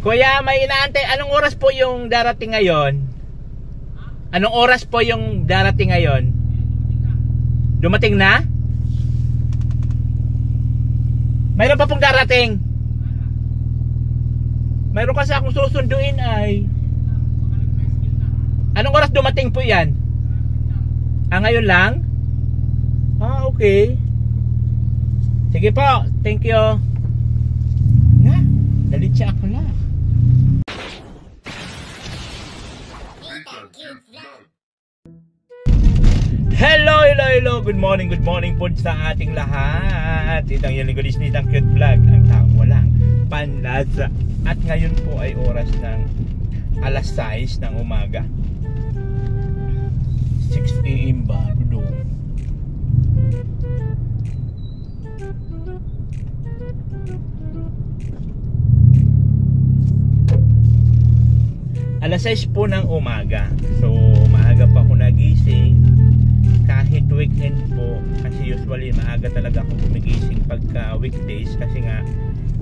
Kuya, may inaantay. Anong oras po yung darating ngayon? Anong oras po yung darating ngayon? Dumating na? Mayroon pa pong darating? Mayroon kasi akong susunduin ay. Anong oras dumating po yan? Ngayon lang? Okay. Sige po, thank you. Nga, dalit siya ako na. Hello. Good morning po sa ating lahat. Itang yung linggodis nitang cute vlog. Ang tao walang panlasa. At ngayon po ay oras ng alas 6 ng umaga. 6 AM ba? Doon. Alas 6 po ng umaga. So maaga pa ako nagising. Kahit weekend po, kasi usually maaga talaga ako gumigising pagka weekdays kasi nga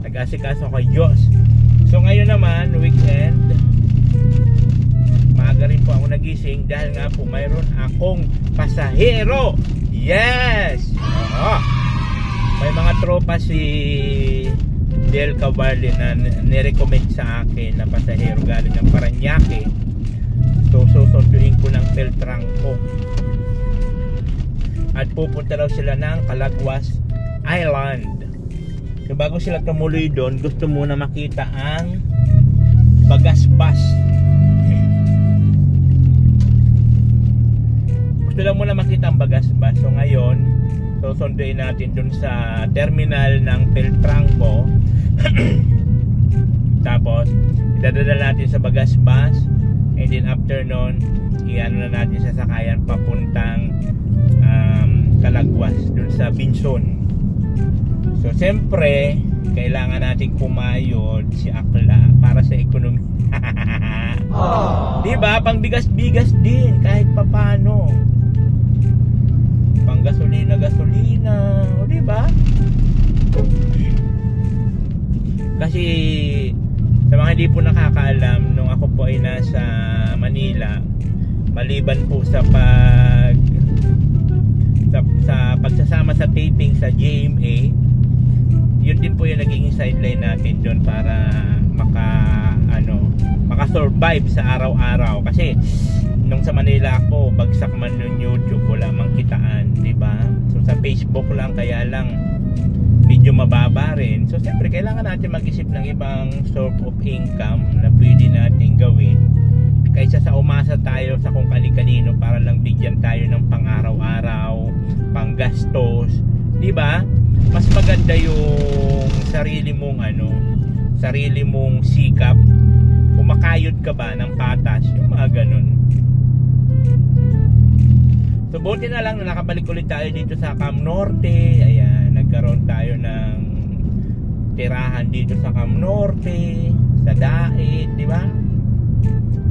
nag-asikaso ako kay Diyos. So ngayon naman, weekend, maaga rin po ako nagising dahil nga po mayroon akong pasahero. Yes! May mga tropa si Del Cavalli na nirecommend sa akin na pasahero galing ng Paranaque. So susunduin ko ng Peltrangco. At pupunta daw sila ng Calaguas Island. So bago sila tumuloy doon, gusto muna makita ang Bagasbas. Gusto lang muna makita ang Bagasbas. So ngayon, susunduin natin doon sa terminal ng Peltrangco. Tapos idadala natin sa Bagasbas. And then after nun, iano na natin sa sakayan papuntang Calaguas dun sa Binson. So siyempre kailangan natin kumayod si Akla para sa ekonomi. Diba? Pang bigas-bigas din kahit papano. Pang gasolina. O diba? Kasi sa mga hindi po nakakaalam, nung ako po ay nasa Manila, maliban po sa pagsasama sa taping sa GMA, yun din po yung naging sideline natin doon para maka-survive sa araw-araw. Kasi nung sa Manila ako, bagsak man yung YouTube, wala mang kitaan, diba? So sa Facebook lang, kaya lang medyo mababa rin. So siyempre kailangan natin mag-isip ng ibang source of income na pwede natin gawin kaysa sa umasa tayo sa kung kani-kanino para lang bigyan tayo ng pang-araw-araw, pang-gastos, di ba? Mas maganda yung sarili mong sikap. Kumakayod ka ba ng patas, yung mga ganun. So buti na lang na nakabalik ulit tayo dito sa Cam Norte. Ayan, nagkaroon tayo ng tirahan dito sa Cam Norte, sa Daet, di ba?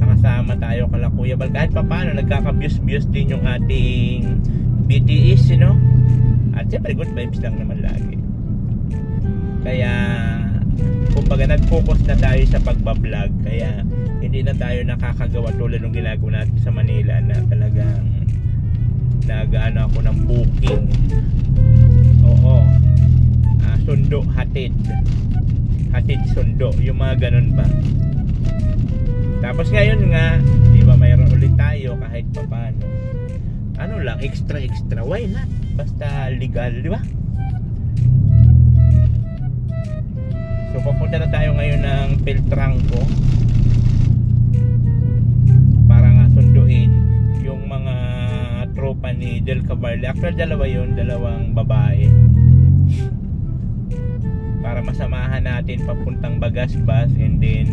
Nakasama tayo kala Kuya Bal. Kahit pa paano, nagkaka-views din yung ating BTS, you know? At siyempre, good vibes lang naman lagi. Kaya, kumbaga, nag-focus na tayo sa pagbablog. Kaya, hindi na tayo nakakagawa tulad ng ginagawa natin sa Manila na talagang nag-ano ako ng booking. Oo. Sundo, hatid, sundo. Yung mga ganun ba? Tapos ngayon nga, di ba mayroon ulit tayo kahit pa paano. Ano lang, extra, why not? Basta legal, di ba? So papunta na tayo ngayon ng Peltrangco para nga sunduin yung mga tropa ni Del Cavalli. Actually dalawa yun, dalawang babae. Para masamahan natin papuntang Bagasbas and then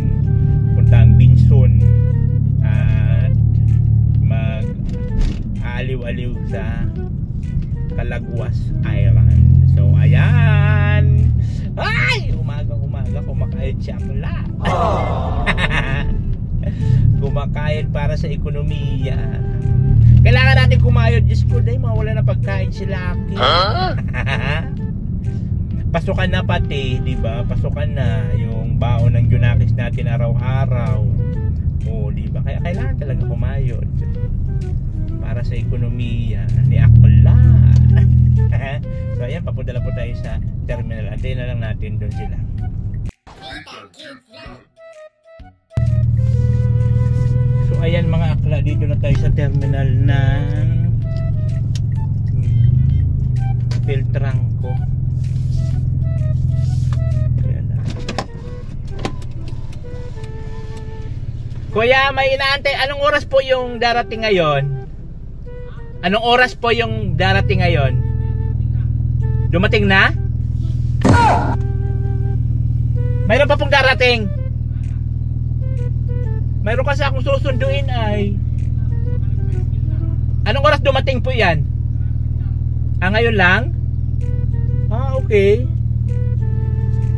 puntang Binson at mag-aliw-aliw sa Calaguas Island. So ayan, ay umaga kumakain siya pala. Kumakain para sa ekonomiya. Kailangan natin kumayod. Diyos ko, dahil mawala na pagkain sila. Pasukan na pati, di ba? Pasukan na yung pangbaon ng Junakis natin araw-araw. O, di ba? Kaya kailangan talaga kumayod para sa ekonomiya ni Akla. So ayan, papunta na po tayo sa terminal. Antayin na lang natin doon sila. So ayan mga Akla, dito na tayo sa terminal ng Filtrangco. Kuya, may inaantay. Anong oras po yung darating ngayon? Anong oras po yung darating ngayon? Dumating na? Mayroon pa pong darating. Mayroon kasi akong susunduin ay. Anong oras dumating po yan? Ngayon lang? Okay.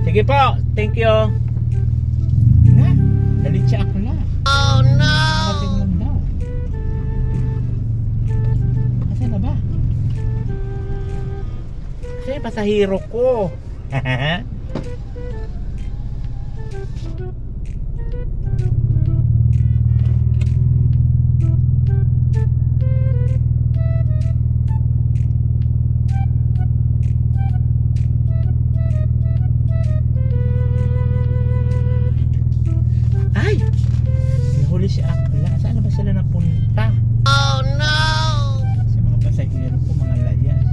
Sige po, thank you. Na, dalit siya ako na. Oh no! Dumating lang daw. Kasi na ba? Kasi pasahero ko. Ay! Nahuli si Akla. Saan na ba sila napunta? Oh no! Kasi mga pasahero ko, mga layas.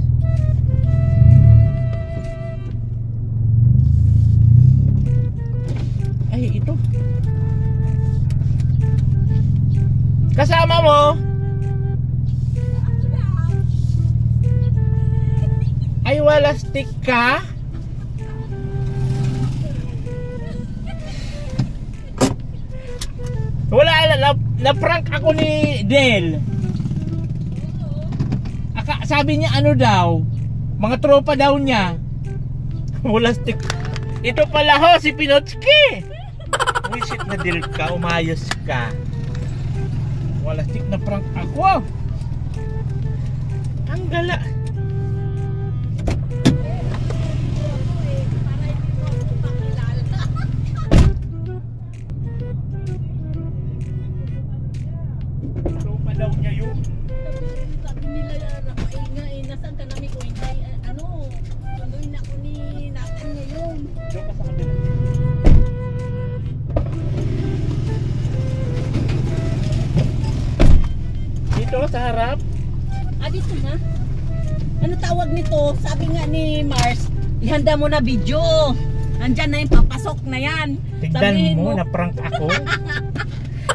Ay, ito. Kasama mo? Ay, wala stick ka? Wala, na-prank ako ni Del. Sabi niya ano daw, mga tropa daw niya. Wala stick. Ito pala ho, si Pinotski. Wisit na Del ka, umayos ka. Wala stick, na-prank ako. Ang gala. Daw niya yun. Sabi nila maingay, nasaan ka namin ko hindi sunduin ako ni natin ngayon. Doon ka sa kanila. Dito sa harap. Dito na. Ano tawag nito? Sabi nga ni Mars, ihanda mo na video. Andyan na yung papasok na yan. Tignan mo, na-prank ako.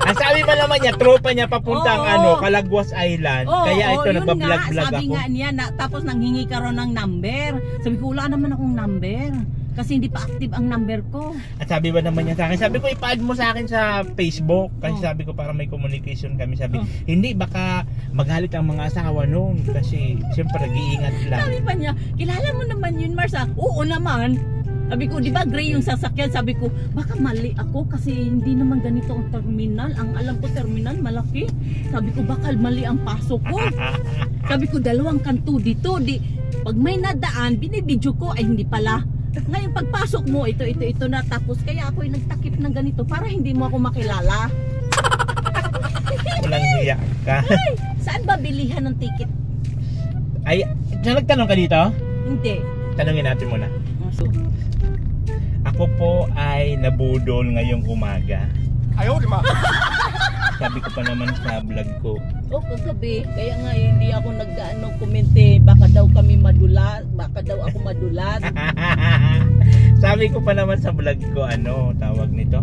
Ang sabi ba naman niya, tropa niya papuntang Calagwas Island. Kaya ito, nagbablog-vlog ako. Sabi nga niya, tapos nanghingi ka ron ng number. Sabi ko, wala naman akong number. Kasi hindi pa active ang number ko. At sabi ba naman niya sa akin, sabi ko, ipa-add mo sa akin sa Facebook. Kasi sabi ko, para may communication kami. Sabi, hindi, baka maghalit ang mga asawa noon. Kasi, siyempre, nag-iingat lang. Sabi pa niya, kilala mo naman yun, Mars? Oo naman. Sabi ko, di ba gray yung sasakyan? Sabi ko, baka mali ako kasi hindi naman ganito ang terminal. Ang alam ko terminal, malaki. Sabi ko, baka mali ang pasok ko. Sabi ko, 2 kanto dito. Pag may nadaan, binibidyo ko, ay hindi pala. Ngayon, pagpasok mo, ito na. Tapos, kaya ako yung nagtakip ng ganito para hindi mo ako makilala. Walang hiya ka. Ay, saan ba bilihan ng ticket? Ay, nagtanong ka dito? Hindi. Tanungin natin muna. Ako po ay nabudol ngayong umaga. Ayaw, di ma. Sabi ko pa naman sa vlog ko. Kagabi. Kaya nga hindi ako komente. Baka daw kami madulas. Baka daw ako madulas. Sabi ko pa naman sa vlog ko, tawag nito?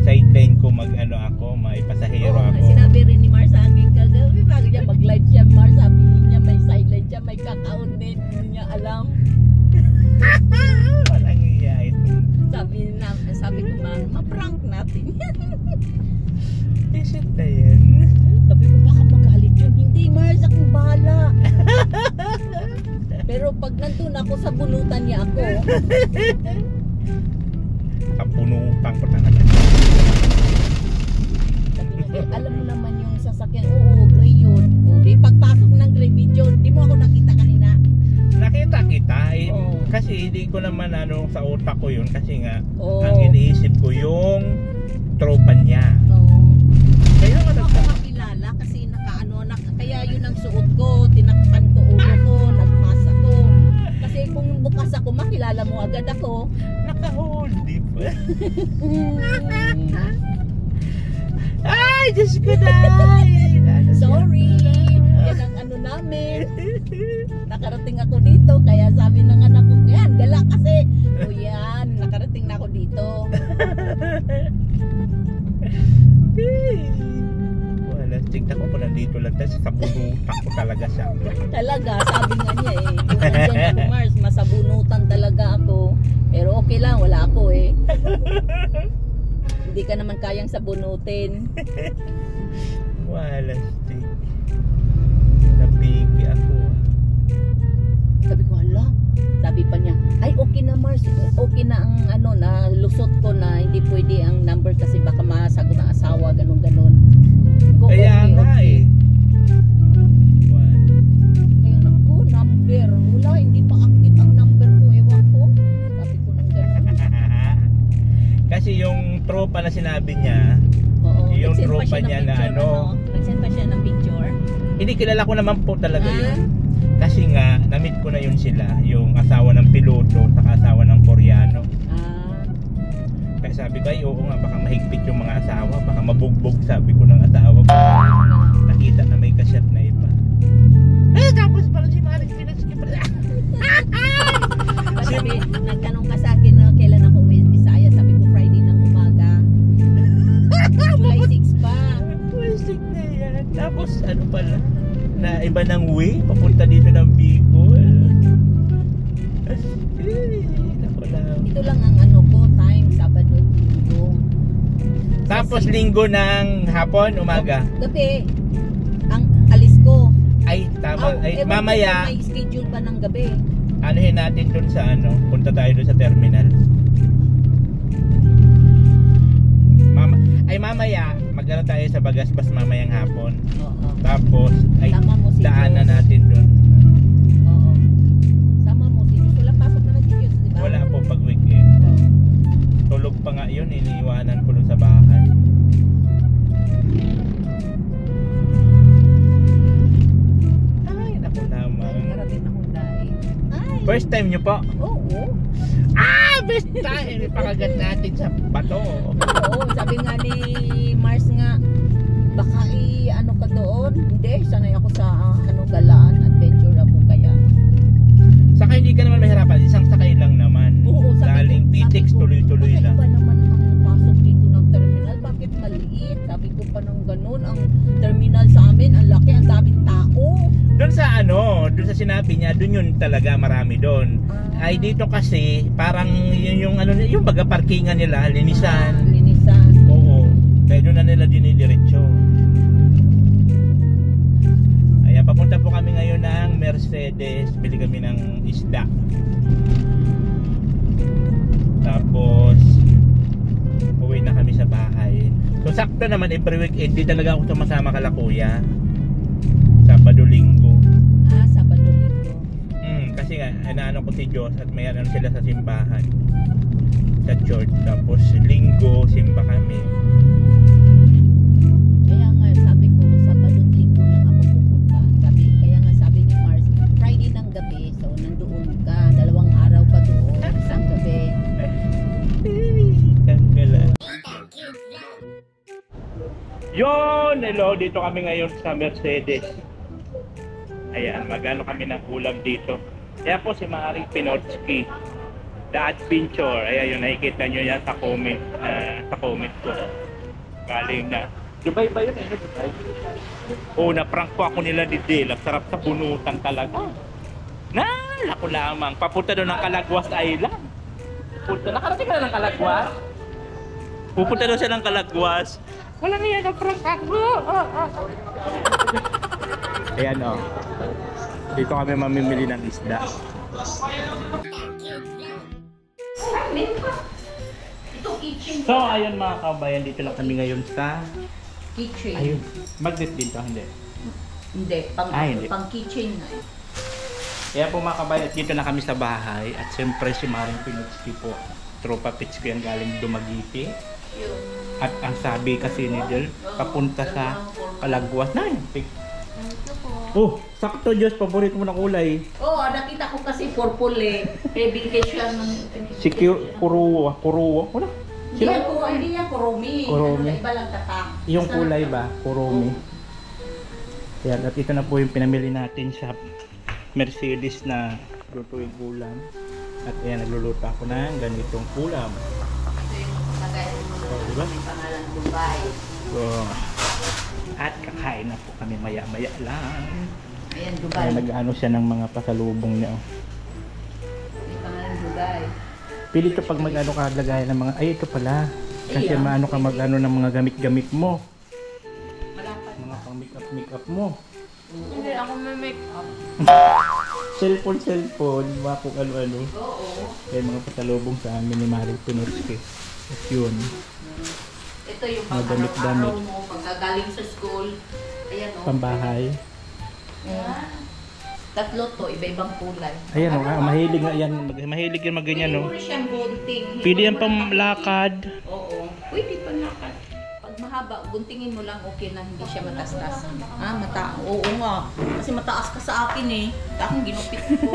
Sideline ko ako, may pasahero ako. Sinabi rin ni Mars sa akin kagabi. Bago niya mag-live siya, Mars, sabi niya may sideline siya, may kakaon din. Hindi niya alam. Walang iya ito. Sabi ko, ma-prank natin yan. Isit na yan. Sabi ko, baka magalit yun. Hindi, Mars, akong bahala. Pero pag nandun ako sa bunutan niya ako. Kapunutan ko talaga. Sabi niya, alam mo naman yung sasakyan. Oo, gray yun. Pagpasok ng gray video, di mo ako nakita kanina. Nakita kita. kasi hindi ko naman ano sa utak ko yun kasi nga Oo. ang iniisip ko yung tropa niya. Oo. Kaya nga Hindi mo ako makilala kasi kaya yun ang suot ko, tinakpan ko ulo ko, nagmasa ko. Kasi kung bukas ako, makilala mo agad ako. naka-holdie pa. Ay, Diyos ko na. Sorry, yan ang ano namin. Nakarating ako dito, kaya sabi ng anak ko, yan, gala kasi. O yan, nakarating na ako dito. Wala, tignan ko nandito lang tayo sa bunutak ko talaga siya. Talaga, sabi nga niya eh. Kung nandyan ako, Mars, masabunutan talaga ako. Pero okay lang, wala ako eh. Hindi ka naman kayang sabunutin. Wala, stick. Napiki ako. Sabi ko, hala. Sabi pa niya, ay okay na Mars. Okay na ang ano, na lusot ko na hindi pwede ang number kasi baka masagot ang asawa, ganun-ganun. Ko, Kaya nga eh. Wala. Kaya naku, number. Wala, hindi pa active ang number ko. Ewan ko. Sabi ko nang ganun. Kasi yung tropa na sinabi niya, Oo, yung nag-send pa tropa siya ng niya na picture, ano. Nag-send pa siya ng picture. hindi kilala ko naman po talaga Ah? yun. Kasi nga, na-meet ko na yun sila, yung asawa ng piloto, saka asawa ng Koreano. Ah, Kaya sabi ko, ay oo nga, baka mahigpit yung mga asawa, baka mabugbog, sabi ko ng asawa ko. Nakita na may kasyat na iba. Tapos parang si Maring pinagskip pa. sabi, nagtanong ka sa akin na kailan ako uwi sa Bisaya. Sabi ko Friday ng umaga. July 6 pa. Pwestik na yan. Tapos ano pala, na iba ng way, papunta dito ng Bicol. Naku lang. Ito lang ang ano ko, time, Sabado, Linggo. Tapos linggo ng hapon, umaga. Gabi, ang alis ko. Ay, tama. Ay, ewan ko mamaya, kung may schedule pa ng gabi. anuhin natin dun sa ano, punta tayo dun sa terminal. Mamaya, magdala tayo sa Bagasbas mamayang hapon. Oo. Tapos, ay, Sama mo si daanan Diyos. natin dun. Oo. Sama mo si Diyos. Wala pasok naman si Diyos, di ba? Wala po pag weekend. Oo. Tulog pa nga yun, iniiwanan ko dun sa bahay. Ay, naku naman. Nakarating akong daig. Ay. First time nyo po? Oo. Best time! Ipakagat natin sa bato. Oo, sabi nga ni Mars nga, baka ano ka doon? Hindi, sanay ako sa galaan, adventure ako kaya. Saka hindi ka naman mahirapan, isang sakay lang naman. Oo, Galing PTX, tuloy-tuloy baka lang. iba naman ang pasok dito ng terminal, bakit maliit? Sabi ko pa nung ganun, ang terminal sa amin, ang laki, ang daming tao. Doon sa ano, doon sa sinabi niya, doon yun talaga marami doon. Ay dito kasi, parang yung ano, yung baga parkingan nila, linisan. Linisan. Oo. Kaya doon na nila dinidiretso. Ayan, papunta po kami ngayon ng Mercedes. Bili kami ng isda. Tapos uwi na kami sa bahay. So sakto naman every weekend, di talaga ako sumasama kala kuya. Sabado, Linggo. Sabado, Linggo. Kasi nga, inaano ko si Diyos at may ano sila sa simbahan. Sa church. Tapos Linggo, simba kami. Kaya nga sabi ko, Sabado, Linggo lang ako pupunta. Kaya nga sabi ni Mars, Friday ng gabi, so nandoon ka, 2 araw pa doon, isang gabi. Kanggala. Yon, hello, dito kami ngayon sa Mercedes. Ayan, magano kami ng ulam dito. Kaya po si Maring Pinotsky, The Adventure. Ayan, yung nakikita nyo yan sa comment, ko. Galing na. Dubai ba yun? Ano, Dubai? Oo, na-prank po ako nila ni Dale. Ang sarap sa bunutan talaga. Naku lamang. Papunta doon ng Calagwas Island. Nakarating ka na ng Calagwas? Pupunta doon siya ng Calagwas. Wala na yan, na-prank ako. Ayan o. Dito kami mamimili ng isda. So ayun mga kabayan, dito lang kami ngayon sa Kitchen. ayun, magnet din to, hindi? Hindi, Hindi. pang kitchen na eh. Kaya po mga kabayan, dito na kami sa bahay. At siyempre si Maring Pinutski po. Tropa pits ko yan galing Dumaguete. At ang sabi kasi ni Del, papunta sa Calagwas na yun. Oh, sakto Diyos, paborito mo na kulay. Oo, nakita ko kasi purple eh. Kaya bigay siya ng... Si Kuruwa. Wala. Hindi yan kurumi. Kurumi. Iba lang tatak. Yung kulay ba? Kurumi. Yan, at ito na po yung pinamili natin sa Mercedes na lutuing ulam. At ayan, nagluluto ako ng ganitong ulam. Ito yung lagay mo Diba? may pangalan Dubai. So, at kakain na po kami maya-maya lang. Ayan, Dubai. Ay, nag-ano siya ng mga pasalubong niya. Oh. May pangalan Dubai. Pili ito pag mag-ano ka lagay ng mga, ay ito pala. Kasi Ayan. maano ka mag-ano ng mga gamit-gamit mo. Malapad. Mga pang make-up mo. Hindi ako may make-up. Cellphone, mga kung ano-ano. Oo. Kaya mga pasalubong sa amin ni Maring Pinutski. At yun. Ito yung Mga pang-araw-araw damit-damit. mo, pagkagaling sa school. Ayan o. Pambahay. Tatlo to, iba-ibang kulay. Ayan o, mahilig nga yan. Mahilig yan mag-ganyan Pwede no. mo rin siyang gunting. Pwede yan Hindi mo na pamlakad. Oo. Pwede panlakad. Pag mahaba, guntingin mo lang okay na hindi siya matastas. Oo nga. Kasi mataas ka sa akin eh. Akong ginupit ko.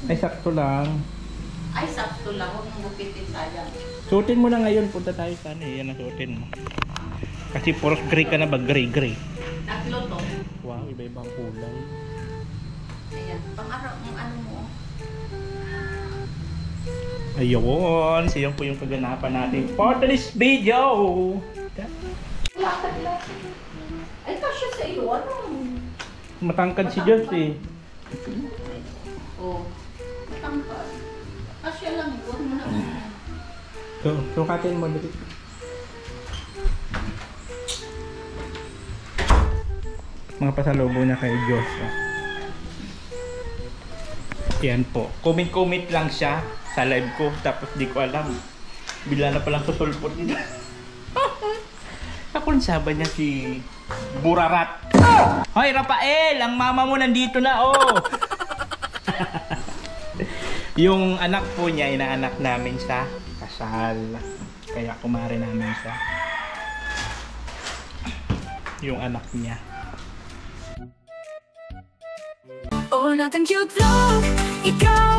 Ay, sakto lang. Ay, sakto lang. Huwag mong gupitin sayang. Suotin mo na ngayon. Punta tayo sana eh. Yan ang suotin mo. Kasi puros gray ka na ba? Gray. Tatlo to. Wow, iba-ibang kulay. Ayan. Pang-araw, ano mo. Ayun. Siyan po yung kaganapan natin for this video. Lakad lang. Ay, kasya sa iyo. Ano? Matangkad si Josh eh. Oo. Matangkad. Kasya lang. Huwag mo na. So, sukatin mo dito. Mga pasalubong niya kay Josh. Yan po. Comment lang siya sa live ko. Tapos di ko alam. Bila na palang susulpot niya. Kakunsaba niya si Burarat. Hoy Rafael! Ang mama mo nandito na oh! Yung anak po niya, inaanak namin sa kasal. Kaya kumare namin siya. Yung anak niya. Oh, nothing cute vlog. Ikaw